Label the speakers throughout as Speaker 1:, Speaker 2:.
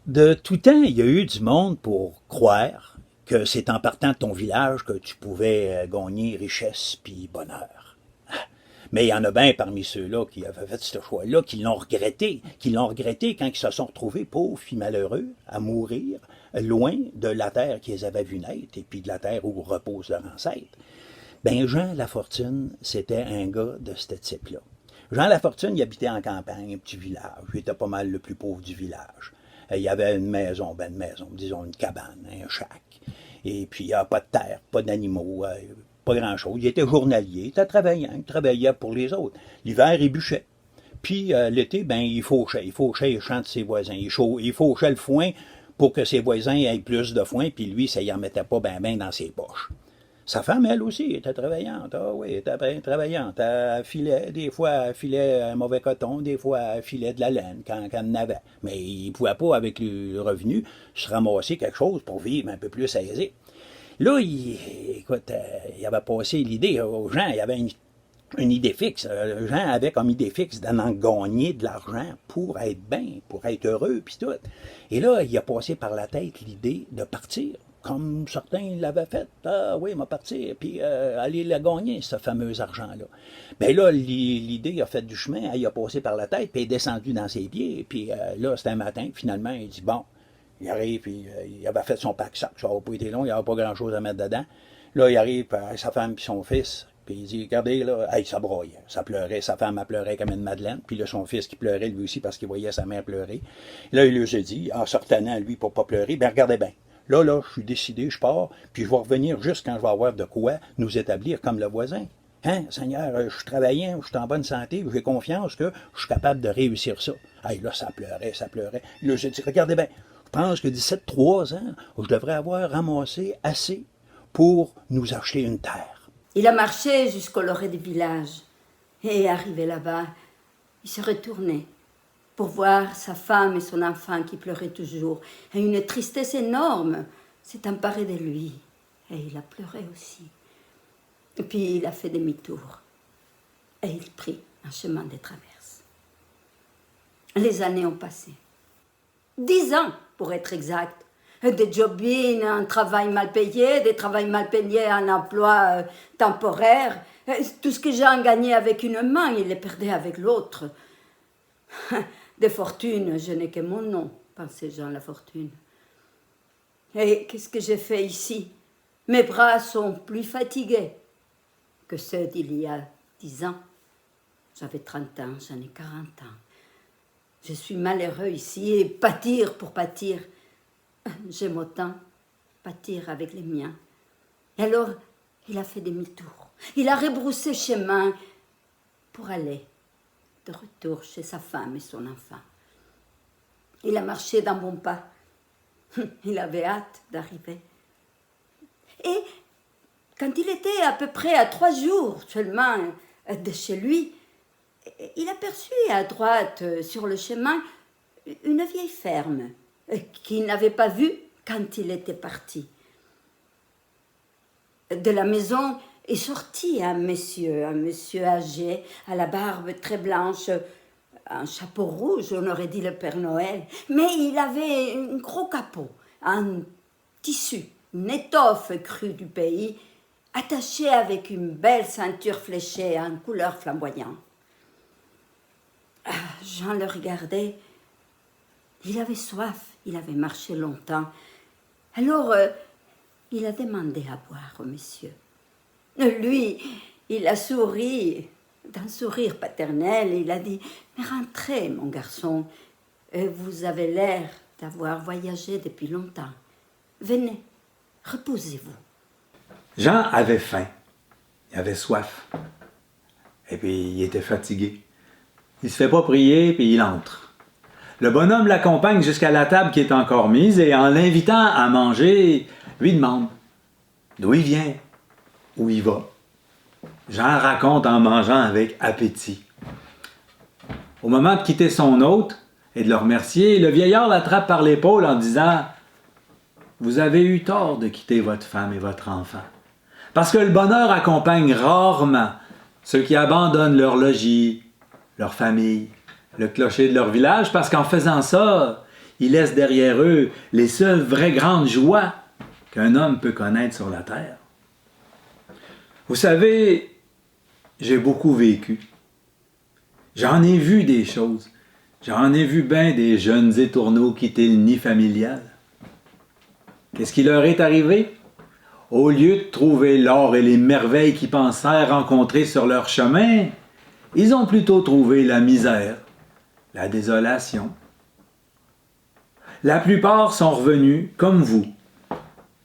Speaker 1: De tout temps, il y a eu du monde pour croire que c'est en partant de ton village que tu pouvais gagner richesse puis bonheur. Mais il y en a bien parmi ceux-là qui avaient fait ce choix-là, qui l'ont regretté quand ils se sont retrouvés pauvres et malheureux à mourir loin de la terre qu'ils avaient vu naître et puis de la terre où repose leur ancêtre. Ben Jean Lafortune, c'était un gars de ce type-là. Jean Lafortune, il habitait en campagne, un petit village. Il était pas mal le plus pauvre du village. Il y avait une maison, disons une cabane, un shack. Et puis, il n'y a pas de terre, pas d'animaux, pas grand-chose. Il était journalier, il était travaillant, il travaillait pour les autres. L'hiver, il bûchait. Puis, l'été, ben, il fauchait les champs de ses voisins. Il fauchait le foin pour que ses voisins aient plus de foin, puis lui, ça y en mettait pas ben dans ses poches. Sa femme, elle aussi, était travaillante. Ah oui, elle était bien travaillante. Elle filait, des fois, elle filait un mauvais coton, des fois, elle filait de la laine quand elle en avait. Mais il ne pouvait pas, avec le revenu, se ramasser quelque chose pour vivre un peu plus aisé. Là, il avait passé l'idée aux gens, il y avait une idée fixe. Les gens avaient comme idée fixe d'en gagner de l'argent pour être bien, pour être heureux, puis tout. Et là, il a passé par la tête l'idée de partir comme certains l'avaient fait. Ah oui, il m'a parti, puis aller la gagner, ce fameux argent-là. Bien là, l'idée a fait du chemin, il a passé par la tête, puis il est descendu dans ses pieds, puis là, c'était un matin, finalement, il dit, bon, il arrive, puis il avait fait son pack-sac, ça n'avait pas été long, il n'y avait pas grand-chose à mettre dedans. Là, il arrive avec sa femme et son fils, puis il dit, regardez, là, hey, ça broyait, ça pleurait, sa femme a pleuré comme une madeleine, puis là, son fils qui pleurait lui aussi parce qu'il voyait sa mère pleurer. Là, il lui a dit, en sortant lui pour pas pleurer, ben regardez bien, là, je suis décidé, je pars, puis je vais revenir juste quand je vais avoir de quoi nous établir comme le voisin. Hein, Seigneur, je suis travaillant, je suis en bonne santé, j'ai confiance que je suis capable de réussir ça. Hey, là, ça pleurait, ça pleurait. Là, j'ai dit, regardez bien, je pense que d'ici 3 ans, je devrais avoir ramassé assez pour nous acheter une terre.
Speaker 2: Il a marché jusqu'au loré du village. Et arrivé là-bas, il s'est retourné pour voir sa femme et son enfant qui pleuraient toujours. Et une tristesse énorme s'est emparée de lui. Et il a pleuré aussi. Et puis il a fait demi-tour. Et il prit un chemin de traverse. Les années ont passé. 10 ans, pour être exact. Des job-ins, un travail mal payé, des travails mal payés, un emploi temporaire. Tout ce que j'ai gagné avec une main, il les perdait avec l'autre. Des fortunes, je n'ai que mon nom, pensait Jean Lafortune. Et qu'est-ce que j'ai fait ici? Mes bras sont plus fatigués que ceux d'il y a 10 ans. J'avais 30 ans, j'en ai 40 ans. Je suis malheureux ici et pâtir pour pâtir. J'aime autant pâtir avec les miens. Et alors, il a fait demi-tour. Il a rebroussé chemin pour aller de retour chez sa femme et son enfant. Il a marché d'un bon pas. Il avait hâte d'arriver. Et quand il était à peu près à 3 jours seulement de chez lui, il aperçut à droite sur le chemin une vieille ferme qu'il n'avait pas vue quand il était parti. De la maison est sorti un monsieur âgé, à la barbe très blanche, un chapeau rouge, on aurait dit le Père Noël, mais il avait un gros capot, un tissu, une étoffe crue du pays, attachée avec une belle ceinture fléchée en couleur flamboyante. Jean le regardait. Il avait soif, il avait marché longtemps. Alors, il a demandé à boire au monsieur. Lui, il a souri, d'un sourire paternel, il a dit « Mais rentrez, mon garçon, vous avez l'air d'avoir voyagé depuis longtemps. Venez, reposez-vous. »
Speaker 3: Jean avait faim, il avait soif, et puis il était fatigué. Il se fait pas prier, puis il entre. Le bonhomme l'accompagne jusqu'à la table qui est encore mise, et en l'invitant à manger, lui demande d'où il vient, où il va. Jean raconte en mangeant avec appétit. Au moment de quitter son hôte et de le remercier, le vieillard l'attrape par l'épaule en disant « Vous avez eu tort de quitter votre femme et votre enfant. Parce que le bonheur accompagne rarement ceux qui abandonnent leur logis, leur famille, le clocher de leur village, parce qu'en faisant ça, ils laissent derrière eux les seules vraies grandes joies qu'un homme peut connaître sur la terre. Vous savez, j'ai beaucoup vécu. J'en ai vu des choses. J'en ai vu bien des jeunes étourneaux quitter le nid familial. Qu'est-ce qui leur est arrivé? Au lieu de trouver l'or et les merveilles qu'ils pensaient rencontrer sur leur chemin, ils ont plutôt trouvé la misère, la désolation. La plupart sont revenus, comme vous,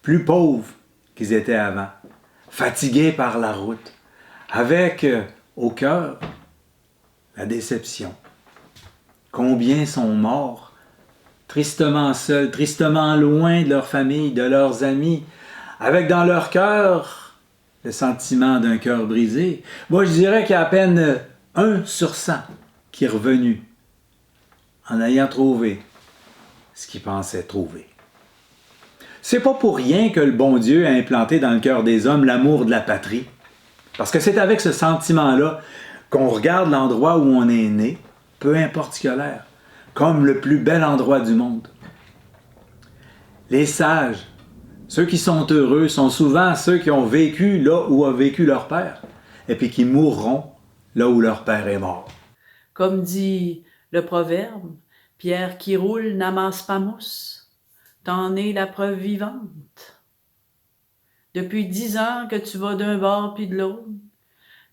Speaker 3: plus pauvres qu'ils étaient avant, fatigués par la route, avec au cœur la déception. Combien sont morts, tristement seuls, tristement loin de leur famille, de leurs amis, avec dans leur cœur le sentiment d'un cœur brisé. Moi, je dirais qu'il y a à peine 1 sur 100 qui est revenu en ayant trouvé ce qu'il pensait trouver. C'est pas pour rien que le bon Dieu a implanté dans le cœur des hommes l'amour de la patrie. Parce que c'est avec ce sentiment-là qu'on regarde l'endroit où on est né, peu importe ce qu'il a l'air, comme le plus bel endroit du monde. Les sages, ceux qui sont heureux, sont souvent ceux qui ont vécu là où a vécu leur père, et puis qui mourront là où leur père est mort.
Speaker 4: Comme dit le proverbe, pierre qui roule n'amasse pas mousse. T'en es la preuve vivante. Depuis 10 ans que tu vas d'un bord puis de l'autre,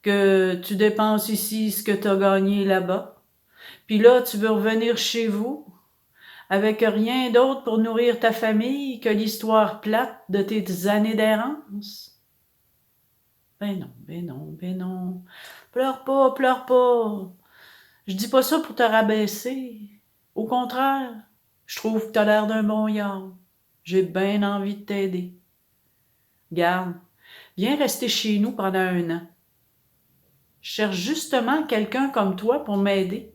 Speaker 4: que tu dépenses ici ce que t'as gagné là-bas, puis là tu veux revenir chez vous, avec rien d'autre pour nourrir ta famille que l'histoire plate de tes années d'errance. Ben non, ben non, ben non. Pleure pas, pleure pas. Je dis pas ça pour te rabaisser. Au contraire, je trouve que t'as l'air d'un bon yard. J'ai bien envie de t'aider. Garde, viens rester chez nous pendant 1 an. Je cherche justement quelqu'un comme toi pour m'aider.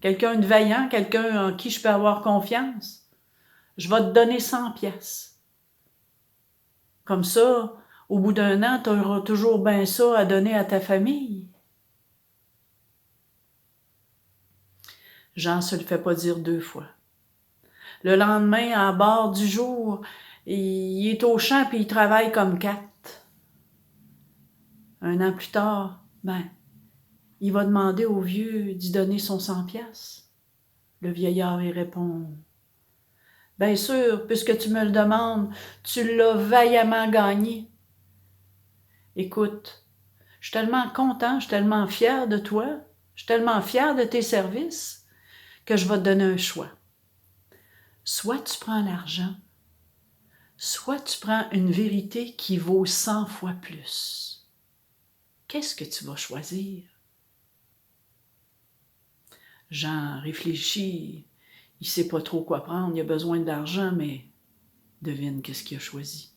Speaker 4: Quelqu'un de vaillant, quelqu'un en qui je peux avoir confiance. Je vais te donner 100 piastres. Comme ça, au bout d'1 an, tu auras toujours bien ça à donner à ta famille. Jean se le fait pas dire 2 fois. Le lendemain, à bord du jour, il est au champ puis il travaille comme 4. 1 an plus tard, il va demander au vieux d'y donner son 100 piastres. Le vieillard y répond: « Bien sûr, puisque tu me le demandes, tu l'as vaillamment gagné. Écoute, je suis tellement content, je suis tellement fier de toi, je suis tellement fier de tes services que je vais te donner un choix. Soit tu prends l'argent, soit tu prends une vérité qui vaut 100 fois plus. Qu'est-ce que tu vas choisir? » Jean réfléchit, il sait pas trop quoi prendre, il a besoin d'argent, mais devine qu'est-ce qu'il a choisi.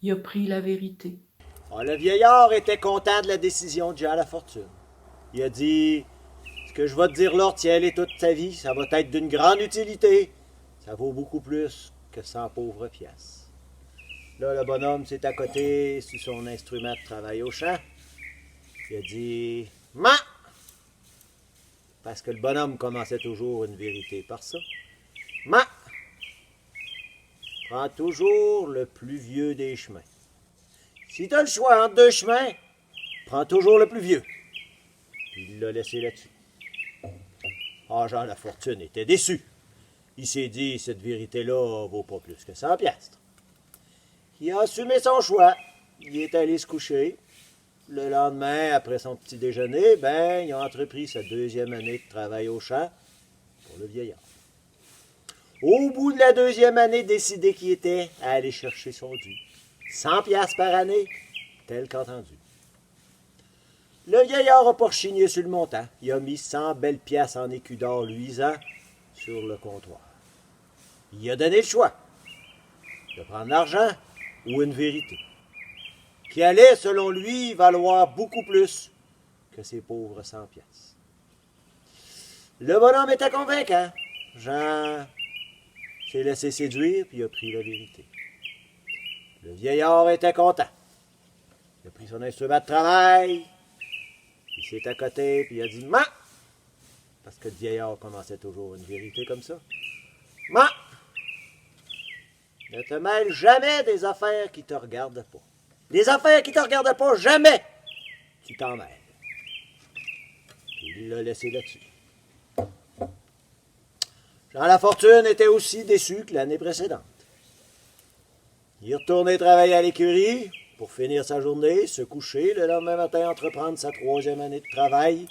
Speaker 4: Il a pris la vérité.
Speaker 5: Le vieillard était content de la décision de Jean Lafortune. Il a dit: « Ce que je vais te dire là, tiens-les toute ta vie, ça va être d'une grande utilité. Ça vaut beaucoup plus que 100 pauvres piastres. » Là, le bonhomme s'est à côté sur son instrument de travail au champ. Il a dit: « Ma! » Parce que le bonhomme commençait toujours une vérité par ça. « Ma! Prends toujours le plus vieux des chemins. Si tu as le choix entre 2 chemins, prends toujours le plus vieux. » Puis il l'a laissé là-dessus. Jean Lafortune était déçu. Il s'est dit: « Cette vérité-là vaut pas plus que 100 piastres. » Il a assumé son choix. Il est allé se coucher. Le lendemain, après son petit déjeuner, il a entrepris sa 2e année de travail au champ pour le vieillard. Au bout de la 2e année, décidé qu'il était à aller chercher son dû. 100 piastres par année, tel qu'entendu. Le vieillard n'a pas rechigné sur le montant. Il a mis 100 belles piastres en écus d'or luisants sur le comptoir. Il a donné le choix de prendre l'argent ou une vérité, qui allait, selon lui, valoir beaucoup plus que ces pauvres 100 piastres. Le bonhomme était convaincant. Jean s'est laissé séduire, puis a pris la vérité. Le vieillard était content. Il a pris son instrument de travail, il s'est à côté, puis il a dit « Ma! » Parce que le vieillard commençait toujours une vérité comme ça. Moi, ne te mêle jamais des affaires qui te regardent pas. Les affaires qui te regardent pas, jamais tu t'en mêles. Puis il l'a laissé là-dessus. Jean Lafortune était aussi déçu que l'année précédente. Il retournait travailler à l'écurie pour finir sa journée, se coucher, le lendemain matin entreprendre sa 3e année de travail.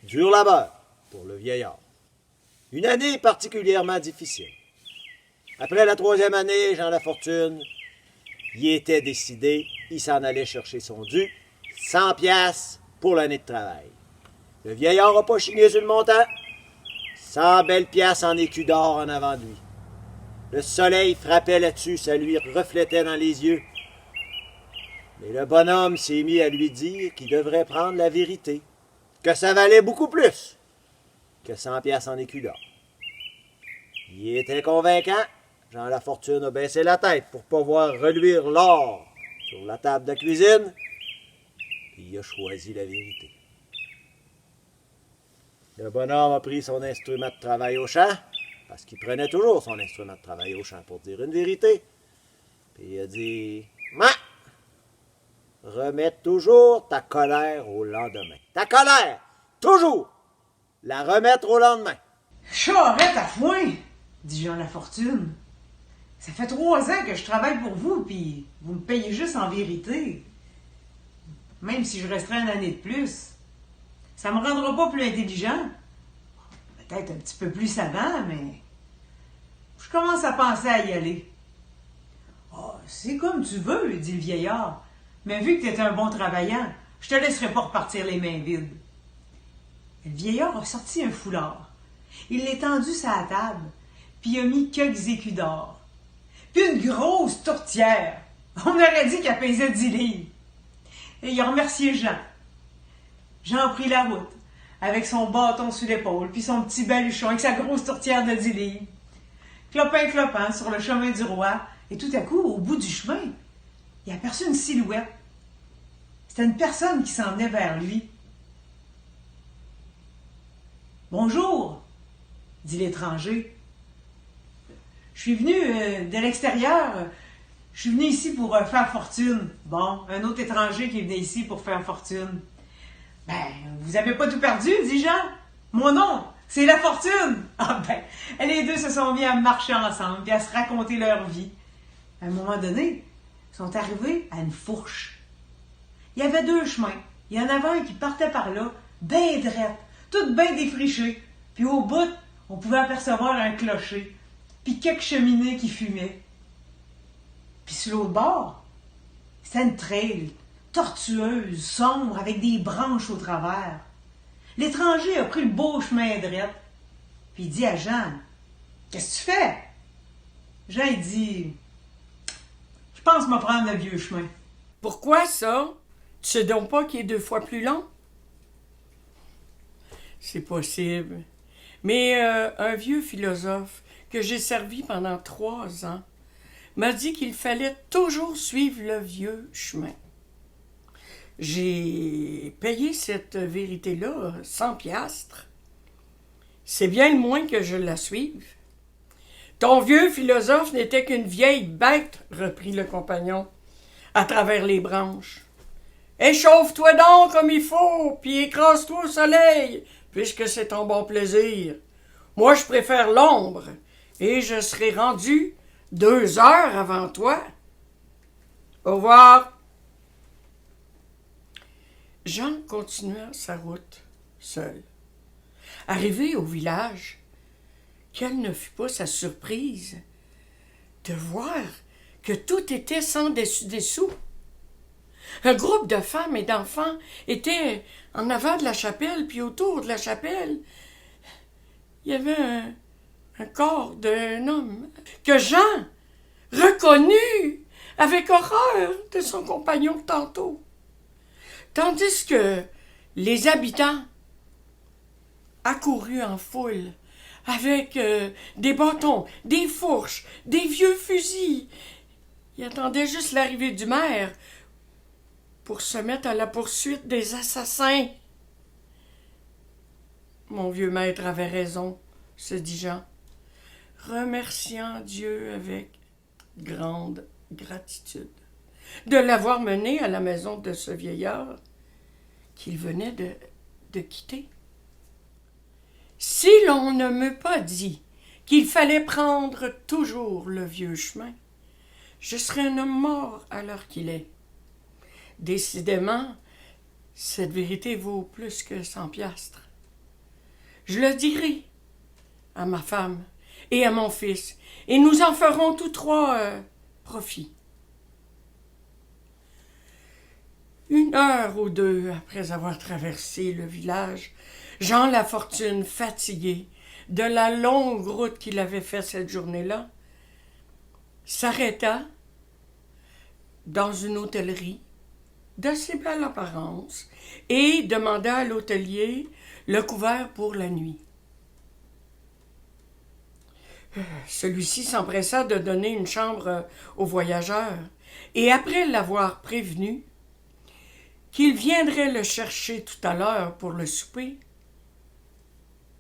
Speaker 5: Dur labeur pour le vieillard. Une année particulièrement difficile. Après la 3e année, Jean Lafortune, il était décidé, il s'en allait chercher son dû, 100 piastres pour l'année de travail. Le vieillard n'a pas chigné sur le montant. 100 belles piastres en écus d'or en avant de lui. Le soleil frappait là-dessus, ça lui reflétait dans les yeux. Mais le bonhomme s'est mis à lui dire qu'il devrait prendre la vérité, que ça valait beaucoup plus que 100 piastres en écus d'or. Il était convaincant. Jean Lafortune a baissé la tête pour pas voir reluire l'or sur la table de cuisine, puis il a choisi la vérité. Le bonhomme a pris son instrument de travail au champ, parce qu'il prenait toujours son instrument de travail au champ pour dire une vérité. Puis il a dit « Ma, remets toujours ta colère au lendemain. Ta colère, toujours, la remettre au lendemain. »
Speaker 6: Charrette à foin, dit Jean Lafortune. Ça fait 3 ans que je travaille pour vous, puis vous me payez juste en vérité. Même si je resterai une année de plus. Ça me rendra pas plus intelligent. Peut-être un petit peu plus savant, mais je commence à penser à y aller. Ah, c'est comme tu veux, dit le vieillard. Mais vu que tu es un bon travaillant, je te laisserai pas repartir les mains vides. Le vieillard a sorti un foulard. Il l'a tendu sur la table, puis il a mis quelques écus d'or. Puis une grosse tourtière. On aurait dit qu'elle pesait 10 livres. Et il a remercié Jean. Jean a pris la route, avec son bâton sur l'épaule, puis son petit baluchon, avec sa grosse tourtière de 10 livres. Clopin, sur le chemin du roi, et tout à coup, au bout du chemin, il a aperçu une silhouette. C'était une personne qui s'en venait vers lui. « Bonjour, » dit l'étranger. « Je suis venu de l'extérieur. Je suis venu ici pour faire fortune. » Bon, un autre étranger qui venait ici pour faire fortune. « Ben, vous avez pas tout perdu, dit Jean. Mon nom, c'est La Fortune. » Ah ben, les deux se sont mis à marcher ensemble, puis à se raconter leur vie. À un moment donné, ils sont arrivés à une fourche. Il y avait 2 chemins. Il y en avait un qui partait par là, bien drette, tout bien défriché. Puis au bout, on pouvait apercevoir un clocher, puis quelques cheminées qui fumaient. Puis sur l'autre bord, c'était une trail, tortueuse, sombre, avec des branches au travers. L'étranger a pris le beau chemin drette, puis il dit à Jean, « Qu'est-ce que tu fais? » Jean, il dit, « Je pense me prendre le vieux chemin. »
Speaker 7: Pourquoi ça? Tu sais donc pas qu'il est 2 fois plus long? C'est possible. Mais un vieux philosophe que j'ai servi pendant 3 ans m'a dit qu'il fallait toujours suivre le vieux chemin. J'ai payé cette vérité-là 100 piastres. C'est bien le moins que je la suive. Ton vieux philosophe n'était qu'une vieille bête, reprit le compagnon, à travers les branches. Échauffe-toi donc comme il faut, puis écrase-toi au soleil, puisque c'est ton bon plaisir. Moi, je préfère l'ombre, et je serai rendu 2 heures avant toi. Au revoir. Jean continua sa route, seul. Arrivé au village, quelle ne fut pas sa surprise de voir que tout était sans dessus-dessous. Un groupe de femmes et d'enfants était en avant de la chapelle, puis autour de la chapelle, il y avait un corps d'un homme que Jean reconnut avec horreur de son compagnon de tantôt. Tandis que les habitants, accourus en foule, avec des bâtons, des fourches, des vieux fusils, ils attendaient juste l'arrivée du maire pour se mettre à la poursuite des assassins. Mon vieux maître avait raison, se dit Jean. remerciant Dieu avec grande gratitude de l'avoir mené à la maison de ce vieillard qu'il venait de quitter. Si l'on ne m'eût pas dit qu'il fallait prendre toujours le vieux chemin, je serais un homme mort à l'heure qu'il est. Décidément, cette vérité vaut plus que 100 piastres. Je le dirai à ma femme et à mon fils, et nous en ferons tous trois profit. 1 heure ou 2 après avoir traversé le village, Jean Lafortune, fatigué de la longue route qu'il avait faite cette journée-là, s'arrêta dans une hôtellerie d'assez belle apparence et demanda à l'hôtelier le couvert pour la nuit. Celui-ci s'empressa de donner une chambre au voyageur et après l'avoir prévenu qu'il viendrait le chercher tout à l'heure pour le souper,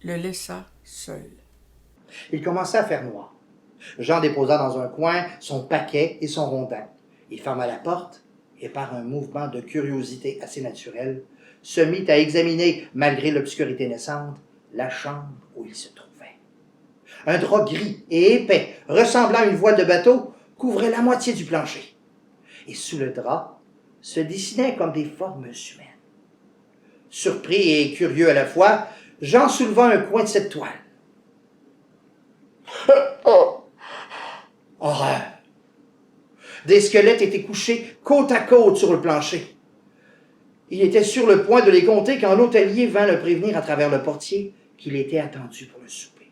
Speaker 7: le laissa seul.
Speaker 8: Il commença à faire noir. Jean déposa dans un coin son paquet et son rondin. Il ferma la porte et, par un mouvement de curiosité assez naturel, se mit à examiner, malgré l'obscurité naissante, la chambre où il se trouvait. Un drap gris et épais, ressemblant à une voile de bateau, couvrait la moitié du plancher. Et sous le drap se dessinaient comme des formes humaines. Surpris et curieux à la fois, Jean souleva un coin de cette toile. Horreur! Des squelettes étaient couchés côte à côte sur le plancher. Il était sur le point de les compter quand l'hôtelier vint le prévenir à travers le portier qu'il était attendu pour le souper.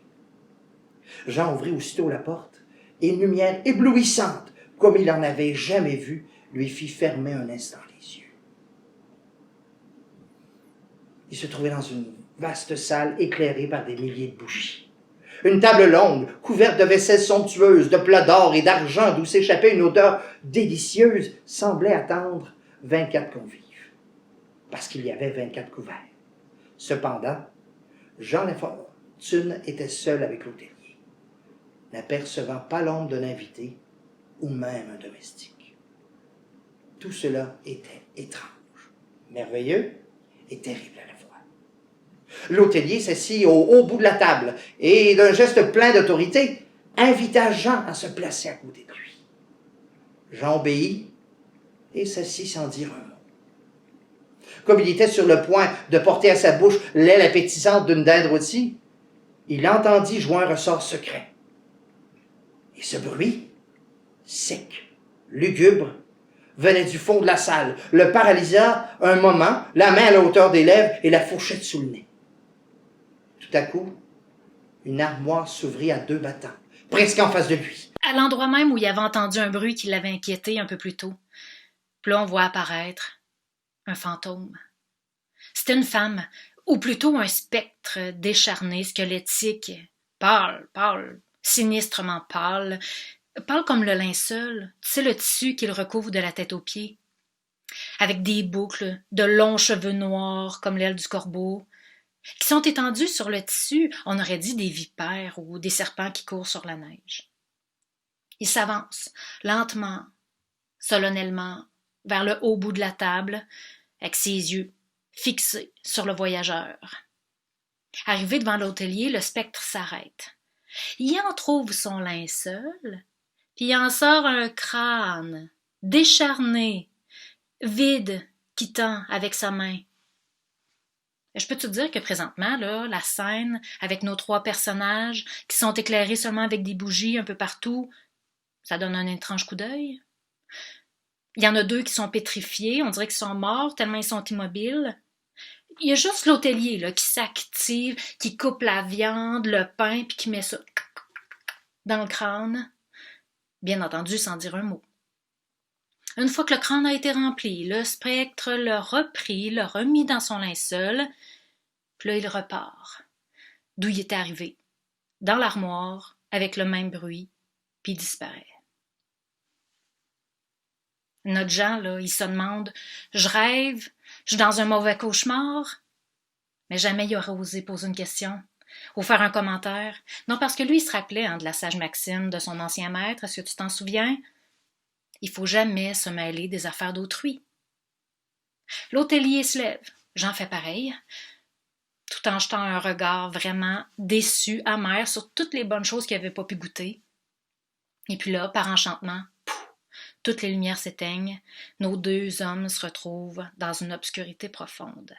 Speaker 8: Jean ouvrit aussitôt la porte et une lumière éblouissante, comme il n'en avait jamais vu, lui fit fermer un instant les yeux. Il se trouvait dans une vaste salle éclairée par des milliers de bougies. Une table longue, couverte de vaisselle somptueuse, de plats d'or et d'argent d'où s'échappait une odeur délicieuse, semblait attendre 24 convives, parce qu'il y avait 24 couverts. Cependant, Jean Lafortune était seul avec l'hôtelier, n'apercevant pas l'ombre d'un invité ou même un domestique. Tout cela était étrange, merveilleux et terrible à la fois. L'hôtelier s'assit au haut bout de la table et, d'un geste plein d'autorité, invita Jean à se placer à côté de lui. Jean obéit et s'assit sans dire un mot. Comme il était sur le point de porter à sa bouche l'aile appétissante d'une dinde rôtie, il entendit jouer un ressort secret. Et ce bruit, sec, lugubre, venait du fond de la salle, le paralysa un moment, la main à la hauteur des lèvres et la fourchette sous le nez. Tout à coup, une armoire s'ouvrit à 2 battants, presque en face de lui.
Speaker 9: À l'endroit même où il avait entendu un bruit qui l'avait inquiété un peu plus tôt. Puis là, on voit apparaître un fantôme. C'était une femme, ou plutôt un spectre décharné, squelettique, pâle, sinistrement pâle comme le linceul, tu sais, le tissu qu'il recouvre de la tête aux pieds, avec des boucles, de longs cheveux noirs comme l'aile du corbeau, qui sont étendus sur le tissu, on aurait dit des vipères ou des serpents qui courent sur la neige. Il s'avance, lentement, solennellement, vers le haut bout de la table, avec ses yeux fixés sur le voyageur. Arrivé devant l'hôtelier, le spectre s'arrête. Il en trouve son linceul, puis il en sort un crâne, décharné, vide, qui tend avec sa main. Je peux te dire que présentement, là, la scène, avec nos 3 personnages, qui sont éclairés seulement avec des bougies un peu partout, ça donne un étrange coup d'œil. Il y en a 2 qui sont pétrifiés, on dirait qu'ils sont morts tellement ils sont immobiles. Il y a juste l'hôtelier là, qui s'active, qui coupe la viande, le pain, puis qui met ça dans le crâne. Bien entendu, sans dire un mot. Une fois que le crâne a été rempli, le spectre le reprit, le remis dans son linceul, puis là, il repart, d'où il était arrivé, dans l'armoire, avec le même bruit, puis il disparaît. Notre Jean, là, il se demande, je rêve, je suis dans un mauvais cauchemar, mais jamais il aurait osé poser une question. ou faire un commentaire. Non, parce que lui, il se rappelait de la sage maxime de son ancien maître, est-ce que tu t'en souviens? Il faut jamais se mêler des affaires d'autrui. L'hôtelier se lève. Jean fait pareil, tout en jetant un regard vraiment déçu, amer sur toutes les bonnes choses qu'il n'avait pas pu goûter. Et puis là, par enchantement, toutes les lumières s'éteignent, nos deux hommes se retrouvent dans une obscurité profonde.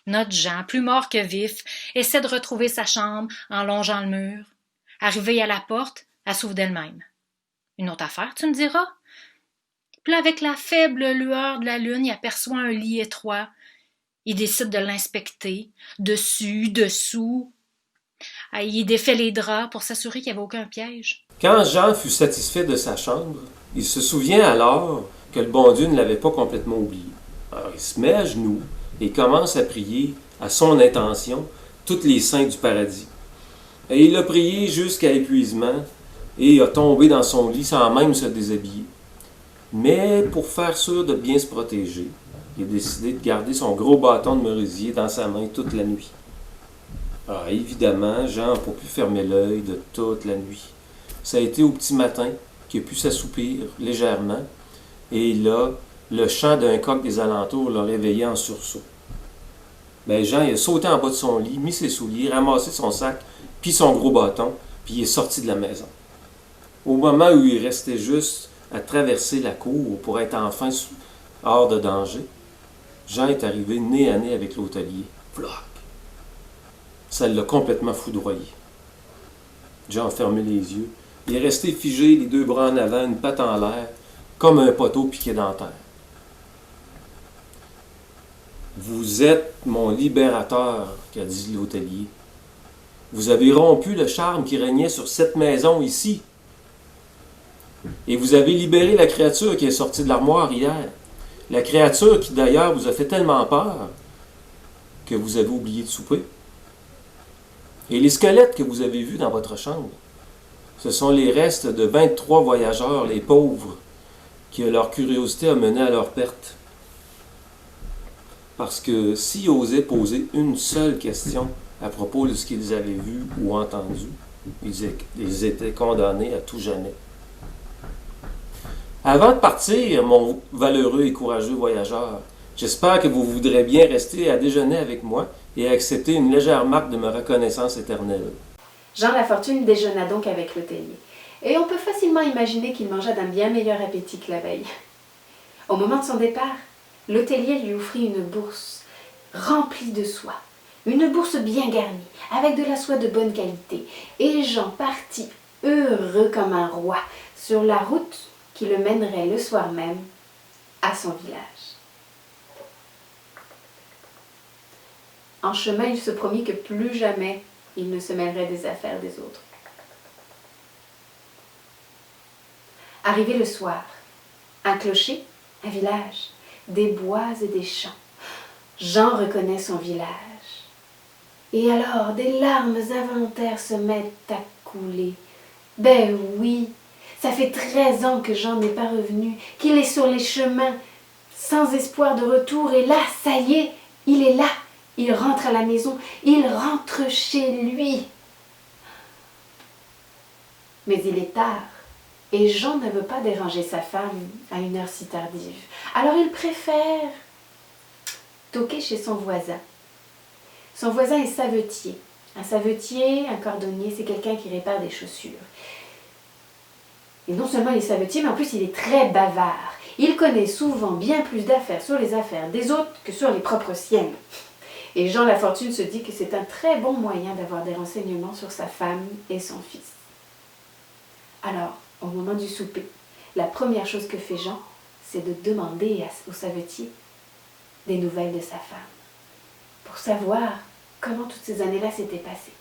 Speaker 9: Notre Jean, plus mort que vif, essaie de retrouver sa chambre en longeant le mur. Arrivé à la porte, elle s'ouvre d'elle-même. Une autre affaire, tu me diras? Puis là, avec la faible lueur de la lune, il aperçoit un lit étroit. Il décide de l'inspecter, dessus, dessous. Il défait les draps pour s'assurer qu'il n'y avait aucun piège.
Speaker 10: Quand Jean fut satisfait de sa chambre, il se souvient alors que le bon Dieu ne l'avait pas complètement oublié. Alors il se met à genoux et commence à prier à son intention tous les saints du paradis. Et il a prié jusqu'à épuisement et a tombé dans son lit sans même se déshabiller. Mais pour faire sûr de bien se protéger, il a décidé de garder son gros bâton de merisier dans sa main toute la nuit. Alors évidemment, Jean n'a pas pu fermer l'œil de toute la nuit. Ça a été au petit matin qu'il a pu s'assoupir légèrement, et là, le chant d'un coq des alentours l'a réveillé en sursaut. Ben Jean, il a sauté en bas de son lit, mis ses souliers, ramassé son sac, puis son gros bâton, puis il est sorti de la maison. Au moment où il restait juste à traverser la cour pour être enfin hors de danger, Jean est arrivé nez à nez avec l'hôtelier. Floc! Ça l'a complètement foudroyé. Jean a fermé les yeux. Il est resté figé, les deux bras en avant, une patte en l'air, comme un poteau piqué dans la terre. « Vous êtes mon libérateur, » qu'a dit l'hôtelier. « Vous avez rompu le charme qui régnait sur cette maison ici. Et vous avez libéré la créature qui est sortie de l'armoire hier. La créature qui d'ailleurs vous a fait tellement peur que vous avez oublié de souper. Et les squelettes que vous avez vus dans votre chambre, ce sont les restes de 23 voyageurs, les pauvres, que leur curiosité a mené à leur perte. Parce que s'ils osaient poser une seule question à propos de ce qu'ils avaient vu ou entendu, ils étaient condamnés à tout jamais. Avant de partir, mon valeureux et courageux voyageur, j'espère que vous voudrez bien rester à déjeuner avec moi et accepter une légère marque de ma reconnaissance éternelle.
Speaker 11: Jean Lafortune déjeuna donc avec l'hôtelier, et on peut facilement imaginer qu'il mangea d'un bien meilleur appétit que la veille. Au moment de son départ, l'hôtelier lui offrit une bourse remplie de soie, une bourse bien garnie, avec de la soie de bonne qualité, et Jean partit heureux comme un roi sur la route qui le mènerait le soir même à son village. En chemin, il se promit que plus jamais il ne se mêlerait des affaires des autres. Arrivé le soir, un clocher, un village, des bois et des champs. Jean reconnaît son village. Et alors, des larmes involontaires se mettent à couler. Ben oui, ça fait 13 ans que Jean n'est pas revenu, qu'il est sur les chemins, sans espoir de retour, et là, ça y est, il est là. Il rentre à la maison, il rentre chez lui. Mais il est tard, et Jean ne veut pas déranger sa femme à une heure si tardive. Alors il préfère toquer chez son voisin. Son voisin est savetier. Un savetier, un cordonnier, c'est quelqu'un qui répare des chaussures. Et non seulement il est savetier, mais en plus il est très bavard. Il connaît souvent bien plus d'affaires sur les affaires des autres que sur les propres siennes. Et Jean Lafortune se dit que c'est un très bon moyen d'avoir des renseignements sur sa femme et son fils. Alors, au moment du souper, la première chose que fait Jean, c'est de demander au savetier des nouvelles de sa femme, pour savoir comment toutes ces années-là s'étaient passées.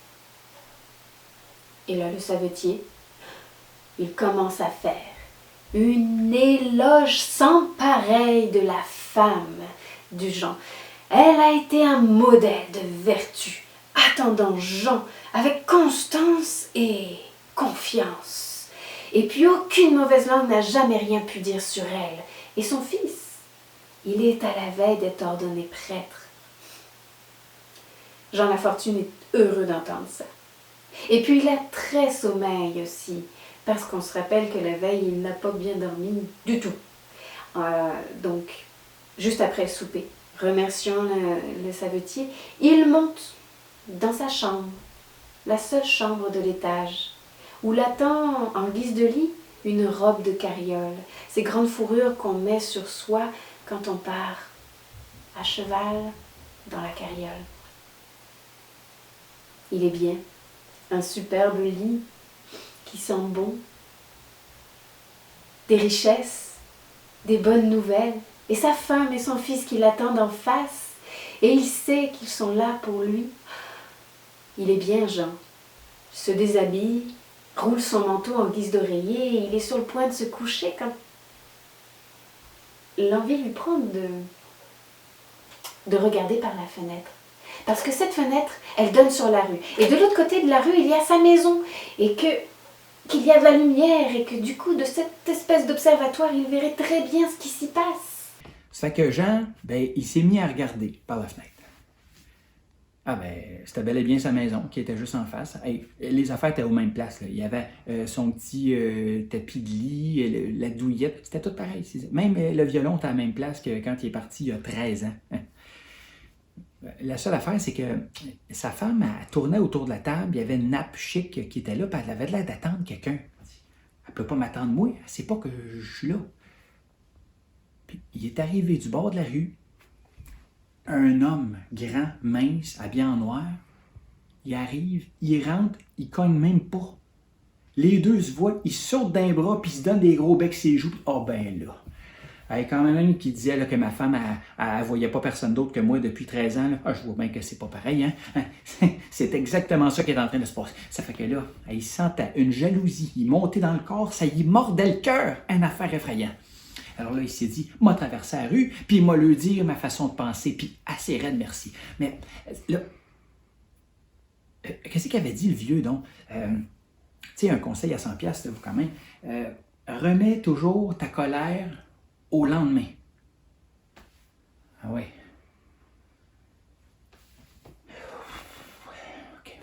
Speaker 11: Et là, le savetier, il commence à faire une éloge sans pareil de la femme du Jean. Elle a été un modèle de vertu, attendant Jean avec constance et confiance. Et puis aucune mauvaise langue n'a jamais rien pu dire sur elle. Et son fils, il est à la veille d'être ordonné prêtre. Jean Lafortune est heureux d'entendre ça. Et puis il a très sommeil aussi, parce qu'on se rappelle que la veille, il n'a pas bien dormi du tout. Donc, juste après le souper, remerciant le savetier, il monte dans sa chambre, la seule chambre de l'étage, où l'attend en guise de lit une robe de carriole, ces grandes fourrures qu'on met sur soi quand on part à cheval dans la carriole. Il est bien, un superbe lit qui sent bon, des richesses, des bonnes nouvelles, et sa femme et son fils qui l'attendent en face, et il sait qu'ils sont là pour lui. Il est bien, Jean. Il se déshabille, roule son manteau en guise d'oreiller, et il est sur le point de se coucher quand l'envie lui prend de regarder par la fenêtre. Parce que cette fenêtre, elle donne sur la rue. Et de l'autre côté de la rue, il y a sa maison. Et qu'il y a de la lumière. Et que du coup, de cette espèce d'observatoire, il verrait très bien ce qui s'y passe.
Speaker 12: Ça fait que Jean, il s'est mis à regarder par la fenêtre. C'était bel et bien sa maison qui était juste en face. Les affaires étaient aux mêmes places. Là. Il y avait son petit tapis de lit, la douillette, c'était tout pareil. Même le violon était à la même place que quand il est parti il y a 13 ans. La seule affaire, c'est que sa femme, elle tournait autour de la table, il y avait une nappe chic qui était là, puis elle avait l'air d'attendre quelqu'un. Elle peut pas m'attendre moi, elle sait pas que je suis là. Puis il est arrivé du bord de la rue, un homme grand, mince, habillé en noir. Il arrive, il rentre, il cogne même pas. Les deux se voient, ils sautent d'un bras, puis ils se donnent des gros becs sur les joues. Là. Il y a quand même un qui disait là, que ma femme, elle voyait pas personne d'autre que moi depuis 13 ans. Là. Je vois bien que c'est pas pareil. Hein? C'est exactement ça qui est en train de se passer. Ça fait que là, il sentait une jalousie. Il montait dans le corps, ça y mordait le cœur. Une affaire effrayante. Alors là, il s'est dit, m'a traversé la rue, puis il m'a lui dire ma façon de penser, puis assez raide, merci. Mais là, qu'est-ce qu'il avait dit le vieux, donc? Tu sais, un conseil à 100$, là, quand même. Remets toujours ta colère au lendemain. Ah ouais. OK.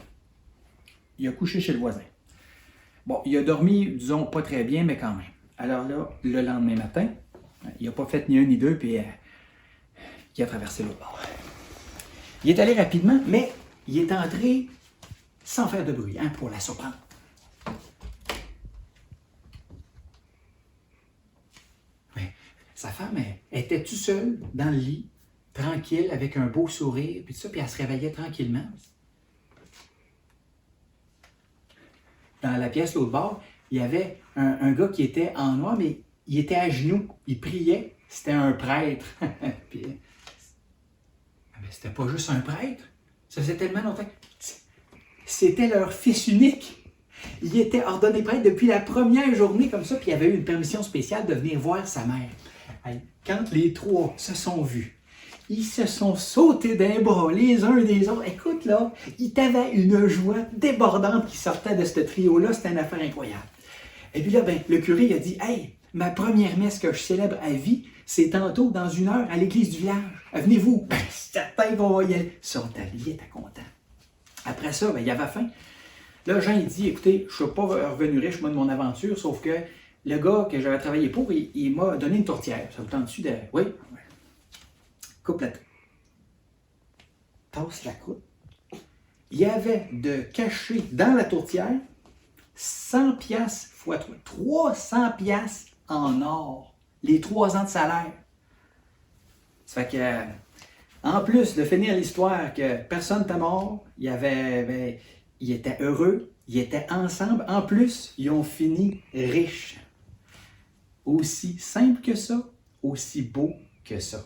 Speaker 12: Il a couché chez le voisin. Bon, il a dormi, disons, pas très bien, mais quand même. Alors là, le lendemain matin, il n'a pas fait ni un ni deux, puis il a traversé l'autre bord. Il est allé rapidement, mais il est entré sans faire de bruit, hein, pour la surprendre. Mais sa femme, elle était toute seule dans le lit, tranquille, avec un beau sourire, puis tout ça, puis elle se réveillait tranquillement. Dans la pièce l'autre bord, il y avait un gars qui était en noir, mais il était à genoux, il priait. C'était un prêtre. Puis, mais c'était pas juste un prêtre. Ça faisait tellement longtemps. C'était leur fils unique. Il était ordonné prêtre depuis la première journée comme ça, puis il avait eu une permission spéciale de venir voir sa mère. Quand les trois se sont vus, ils se sont sautés d'un bras les uns des autres. Écoute là, il t'avait une joie débordante qui sortait de ce trio-là. C'était une affaire incroyable. Et puis là, le curé il a dit « Hey, ma première messe que je célèbre à vie, c'est tantôt dans 1 heure à l'église du village. Venez-vous. » Certains vont y aller. Ils sont habillés, t'es content. Après ça, il avait faim. Là, Jean, il dit « Écoutez, je ne suis pas revenu riche, moi, de mon aventure, sauf que le gars que j'avais travaillé pour, il m'a donné une tourtière. Ça vous tente dessus de... Oui. Coupe la tasse la croûte. Il y avait de caché dans la tourtière 100$ x 3, 300$ en or. Les 3 ans de salaire. Ça fait que, en plus de finir l'histoire que personne n'était mort, ils étaient heureux, ils étaient ensemble. En plus, ils ont fini riches. Aussi simple que ça, aussi beau que ça.